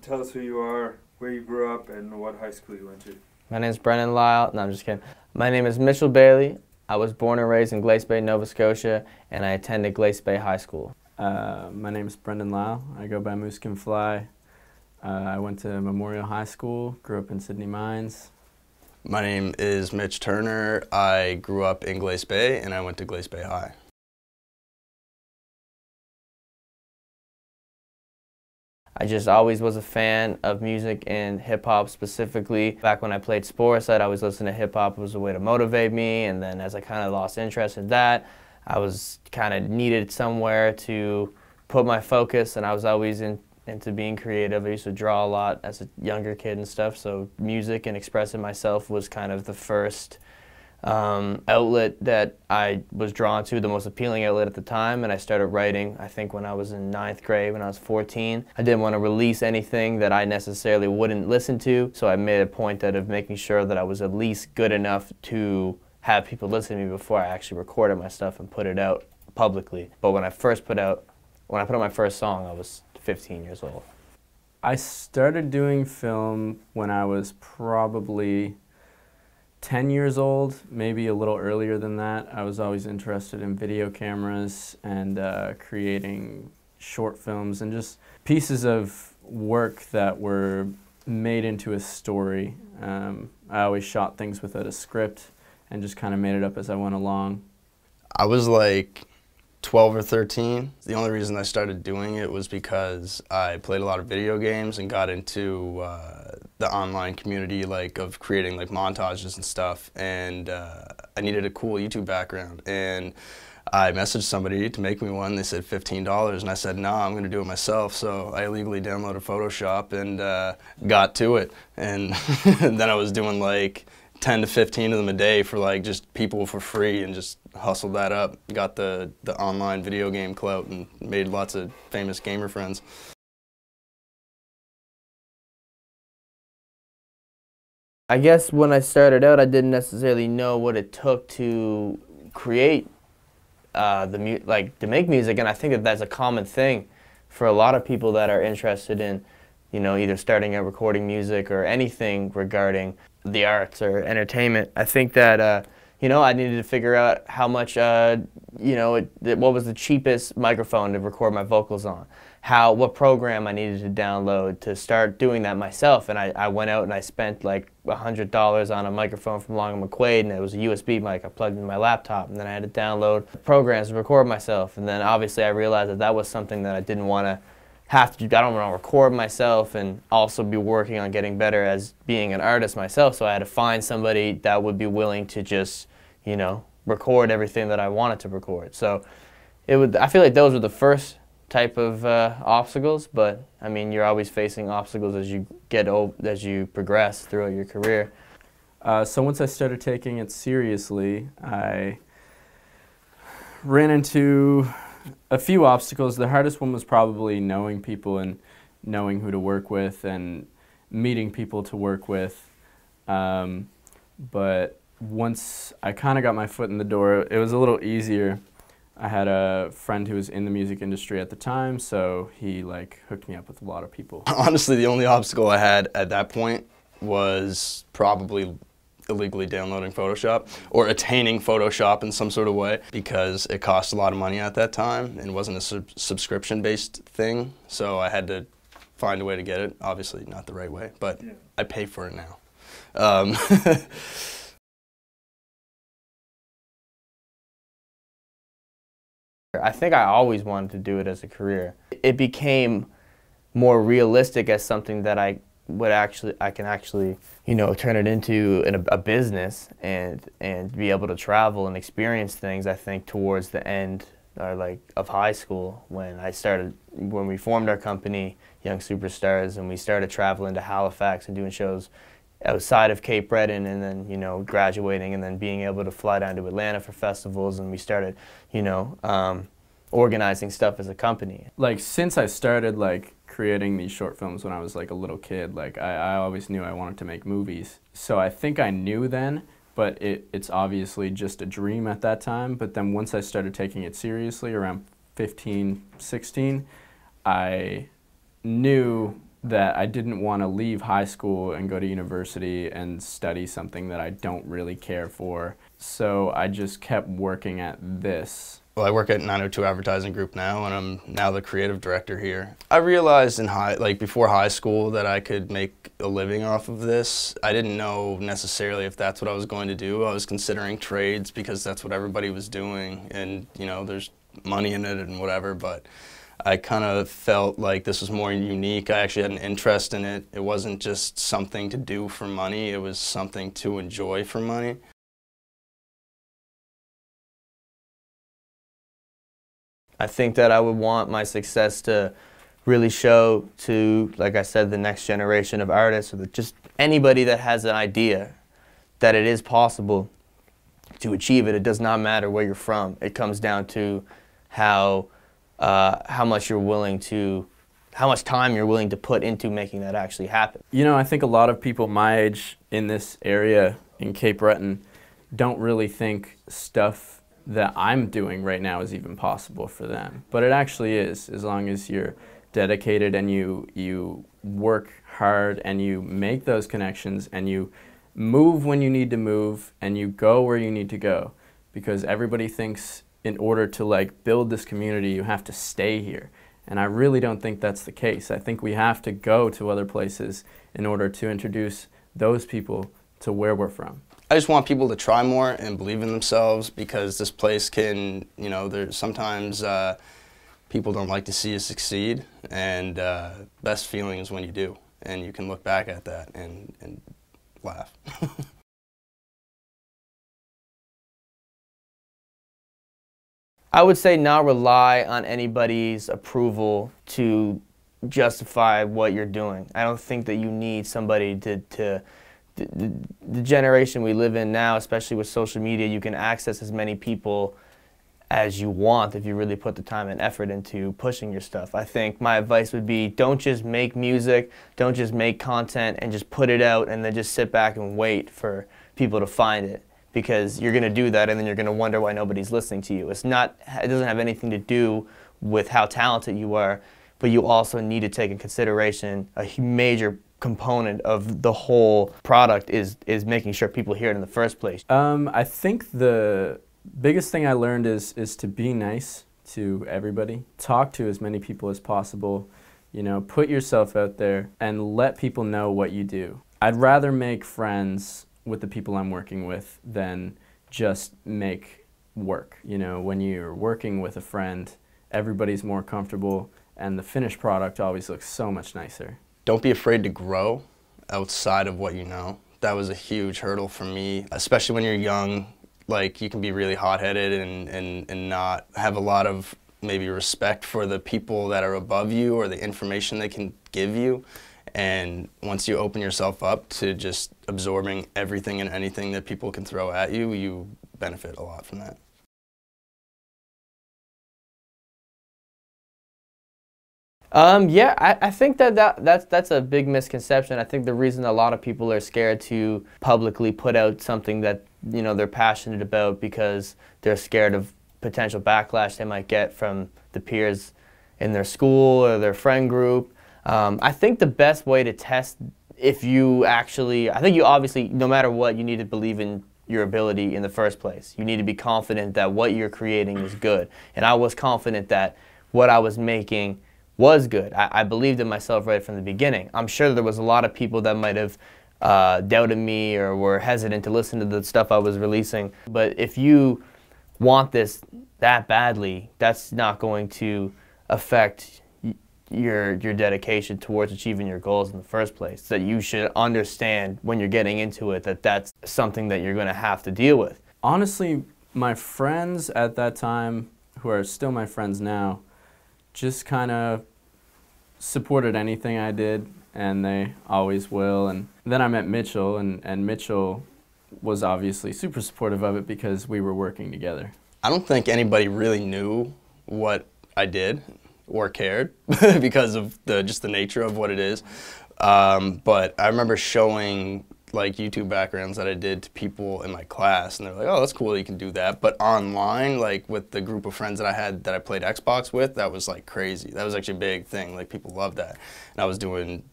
tell us who you are, where you grew up, and what high school you went to. My name is Brendan Lyle. No, I'm just kidding. My name is Mitchell Bailey. I was born and raised in Glace Bay, Nova Scotia, and I attended Glace Bay High School. My name is Brendan Lyle. I go by MooseCanFly. I went to Memorial High School, grew up in Sydney Mines. My name is Mitch Turner. I grew up in Glace Bay, and I went to Glace Bay High. I just always was a fan of music and hip-hop specifically. Back when I played sports, I'd always listen to hip-hop. It was a way to motivate me, and then as I kind of lost interest in that, I was kind of needed somewhere to put my focus, and I was always into being creative. I used to draw a lot as a younger kid and stuff, so music and expressing myself was kind of the first outlet that I was drawn to, the most appealing outlet at the time, and I started writing, I think, when I was in 9th grade, when I was 14. I didn't want to release anything that I necessarily wouldn't listen to, so I made a point out of making sure that I was at least good enough to have people listen to me before I actually recorded my stuff and put it out publicly. But when I put out my first song, I was 15 years old. I started doing film when I was probably 10 years old, maybe a little earlier than that. I was always interested in video cameras and creating short films and just pieces of work that were made into a story. I always shot things without a script and just kind of made it up as I went along. I was like 12 or 13. The only reason I started doing it was because I played a lot of video games and got into the online community of creating montages and stuff, and I needed a cool YouTube background, and I messaged somebody to make me one. They said $15, and I said, no, I'm going to do it myself. So I illegally downloaded Photoshop and got to it, and then I was doing 10 to 15 of them a day for just people for free, and just hustled that up. Got the online video game clout and made lots of famous gamer friends. I guess when I started out, I didn't necessarily know what it took to create to make music, and I think that that's a common thing for a lot of people that are interested in, either starting out recording music or anything regarding the arts or entertainment. I think that I needed to figure out how much what was the cheapest microphone to record my vocals on, what program I needed to download to start doing that myself, and I went out and I spent $100 on a microphone from Long & McQuaid, and it was a USB mic I plugged in my laptop, and then I had to download programs to record myself, and then obviously I realized that was something that I didn't want to have to do. I don't want to record myself and also be working on getting better as being an artist myself, so I had to find somebody that would be willing to just, record everything that I wanted to record. So I feel like those were the first type of obstacles, but I mean, you're always facing obstacles as you progress throughout your career. So once I started taking it seriously, I ran into a few obstacles. The hardest one was probably knowing people and knowing who to work with and meeting people to work with. But once I kind of got my foot in the door, it was a little easier. I had a friend who was in the music industry at the time, so he hooked me up with a lot of people. Honestly, the only obstacle I had at that point was probably illegally downloading Photoshop or attaining Photoshop in some sort of way, because it cost a lot of money at that time and wasn't a subscription-based thing, so I had to find a way to get it. Obviously not the right way, but yeah. I pay for it now. I think I always wanted to do it as a career. It became more realistic as something that I can actually turn it into a business and be able to travel and experience things. I think towards the end of high school, when we formed our company, Young Superstars, and we started traveling to Halifax and doing shows outside of Cape Breton, and then graduating and then being able to fly down to Atlanta for festivals, and we started organizing stuff as a company. Since I started creating these short films when I was a little kid, I always knew I wanted to make movies. So I think I knew then, but it's obviously just a dream at that time. But then once I started taking it seriously around 15, 16, I knew that I didn't want to leave high school and go to university and study something that I don't really care for. So I just kept working at this. Well, I work at 902 Advertising Group now, and I'm now the creative director here. I realized before high school that I could make a living off of this. I didn't know necessarily if that's what I was going to do. I was considering trades because that's what everybody was doing, and you know, there's money in it and whatever, but I kind of felt like this was more unique. I actually had an interest in it. It wasn't just something to do for money, it was something to enjoy for money. I think that I would want my success to really show to, like I said, the next generation of artists, or just anybody that has an idea that it is possible to achieve it. It does not matter where you're from. It comes down to how much time you're willing to put into making that actually happen. You know, I think a lot of people my age in this area in Cape Breton don't really think stuff that I'm doing right now is even possible for them. But it actually is, as long as you're dedicated and you work hard and you make those connections and you move when you need to move and you go where you need to go. Because everybody thinks in order to like build this community you have to stay here. And I really don't think that's the case. I think we have to go to other places in order to introduce those people to where we're from. I just want people to try more and believe in themselves, because this place can, you know, there's sometimes people don't like to see you succeed, and best feeling is when you do, and you can look back at that and laugh. I would say not rely on anybody's approval to justify what you're doing. I don't think that you need somebody to the generation we live in now, especially with social media, you can access as many people as you want if you really put the time and effort into pushing your stuff. I think my advice would be, don't just make music, don't just make content and just put it out and then just sit back and wait for people to find it, because you're going to do that and then you're going to wonder why nobody's listening to you. It doesn't have anything to do with how talented you are, but you also need to take in consideration a major component of the whole product is making sure people hear it in the first place. I think the biggest thing I learned is to be nice to everybody. Talk to as many people as possible. You know, put yourself out there and let people know what you do. I'd rather make friends with the people I'm working with than just make work. You know, when you're working with a friend, everybody's more comfortable and the finished product always looks so much nicer. Don't be afraid to grow outside of what you know. That was a huge hurdle for me, especially when you're young. Like, you can be really hot-headed and not have a lot of maybe respect for the people that are above you or the information they can give you. And once you open yourself up to just absorbing everything and anything that people can throw at you, you benefit a lot from that. Yeah, I think that's a big misconception. I think the reason a lot of people are scared to publicly put out something that, you know, they're passionate about, because they're scared of potential backlash they might get from the peers in their school or their friend group. I think the best way to test if you actually, I think you obviously, no matter what, you need to believe in your ability in the first place. You need to be confident that what you're creating is good. And I was confident that what I was making was good. I believed in myself right from the beginning. I'm sure there was a lot of people that might have doubted me or were hesitant to listen to the stuff I was releasing. But if you want this that badly, that's not going to affect your dedication towards achieving your goals in the first place. That you should understand when you're getting into it that that's something that you're going to have to deal with. Honestly, my friends at that time, who are still my friends now, just kind of supported anything I did, and they always will. And then I met Mitchell, and Mitchell was obviously super supportive of it because we were working together. I don't think anybody really knew what I did or cared because of just the nature of what it is. But I remember showing like YouTube backgrounds that I did to people in my class, and they're like, "Oh, that's cool that you can do that." But online, like with the group of friends that I had that I played Xbox with, that was like crazy. That was actually a big thing. Like people loved that, and I was doing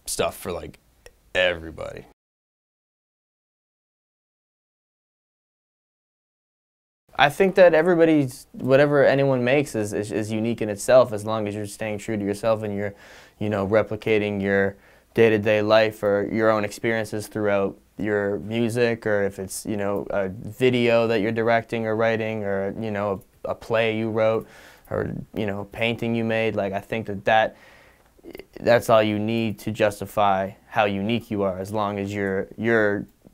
stuff for like everybody. I think that whatever anyone makes is unique in itself, as long as you're staying true to yourself and you're, you know, replicating your day-to-day life or your own experiences throughout your music, or if it's, you know, a video that you're directing or writing, or, you know, a play you wrote, or, you know, painting you made. Like, I think that's all you need to justify how unique you are, as long as your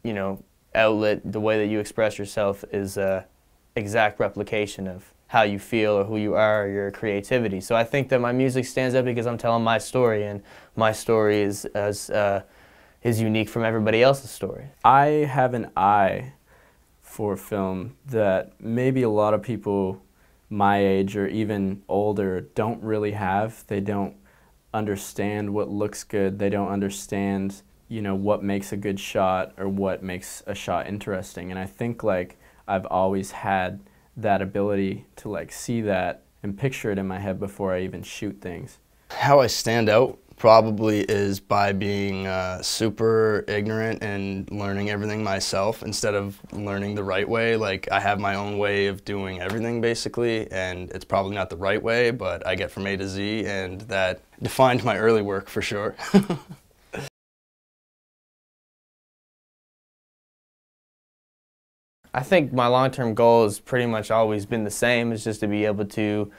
you know, outlet, the way that you express yourself is exact replication of how you feel or who you are, or your creativity. So I think that my music stands out because I'm telling my story, and my story is unique from everybody else's story. I have an eye for film that maybe a lot of people my age or even older don't really have. They don't understand what looks good. They don't understand, you know, what makes a good shot or what makes a shot interesting. And I think like I've always had that ability to like see that and picture it in my head before I even shoot things. How I stand out probably is by being super ignorant and learning everything myself instead of learning the right way. Like, I have my own way of doing everything basically, and it's probably not the right way, but I get from A to Z, and that defined my early work for sure. I think my long-term goal has pretty much always been the same. It's just to be able to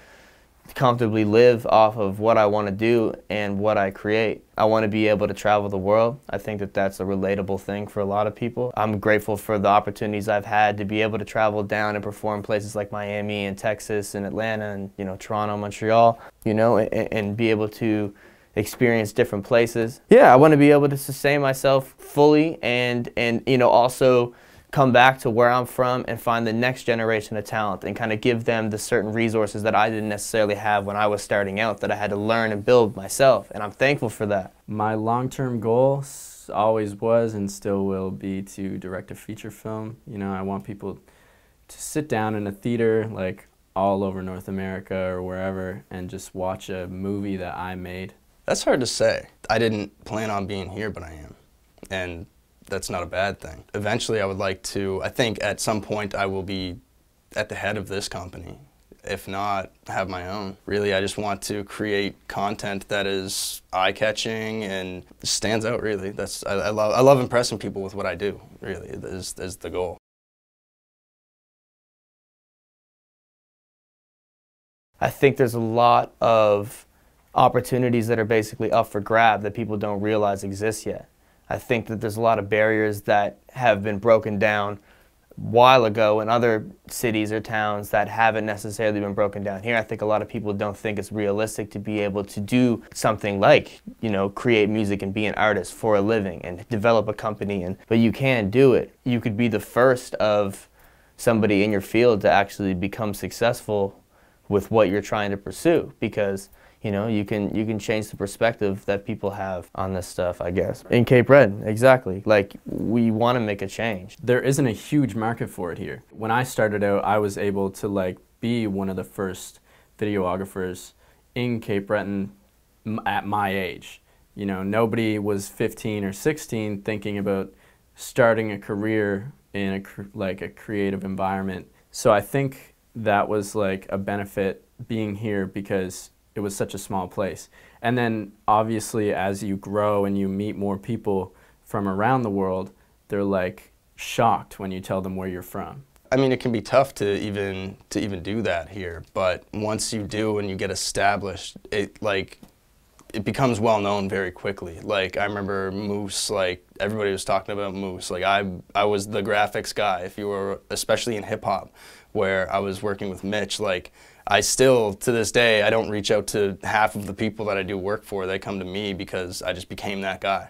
comfortably live off of what I want to do and what I create. I want to be able to travel the world. I think that that's a relatable thing for a lot of people. I'm grateful for the opportunities I've had to be able to travel down and perform places like Miami and Texas and Atlanta and, you know, Toronto, Montreal, you know, and be able to experience different places. Yeah, I want to be able to sustain myself fully and you know, also come back to where I'm from and find the next generation of talent and kind of give them the certain resources that I didn't necessarily have when I was starting out, that I had to learn and build myself, and I'm thankful for that. My long-term goal always was and still will be to direct a feature film. You know, I want people to sit down in a theater like all over North America or wherever and just watch a movie that I made. That's hard to say. I didn't plan on being here, but I am. And that's not a bad thing. Eventually I would like to, I think at some point I will be at the head of this company. If not, have my own. Really, I just want to create content that is eye-catching and stands out, really. I love impressing people with what I do, really, is the goal. I think there's a lot of opportunities that are basically up for grab that people don't realize exist yet. I think that there's a lot of barriers that have been broken down a while ago in other cities or towns that haven't necessarily been broken down here. I think a lot of people don't think it's realistic to be able to do something like, you know, create music and be an artist for a living and develop a company, but you can do it. You could be the first of somebody in your field to actually become successful with what you're trying to pursue, because you know, you can change the perspective that people have on this stuff, I guess. In Cape Breton, exactly. Like, we want to make a change. There isn't a huge market for it here. When I started out, I was able to like be one of the first videographers in Cape Breton at my age. You know, nobody was 15 or 16 thinking about starting a career in a creative environment. So I think that was like a benefit being here, because it was such a small place. And then obviously as you grow and you meet more people from around the world, they're like shocked when you tell them where you're from. I mean, it can be tough to even do that here, but once you do and you get established, it becomes well known very quickly. Like, I remember Moose, like everybody was talking about Moose. Like, I was the graphics guy, if you were, especially in hip hop, where I was working with Mitch. Like, I still, to this day, I don't reach out to half of the people that I do work for. They come to me because I just became that guy.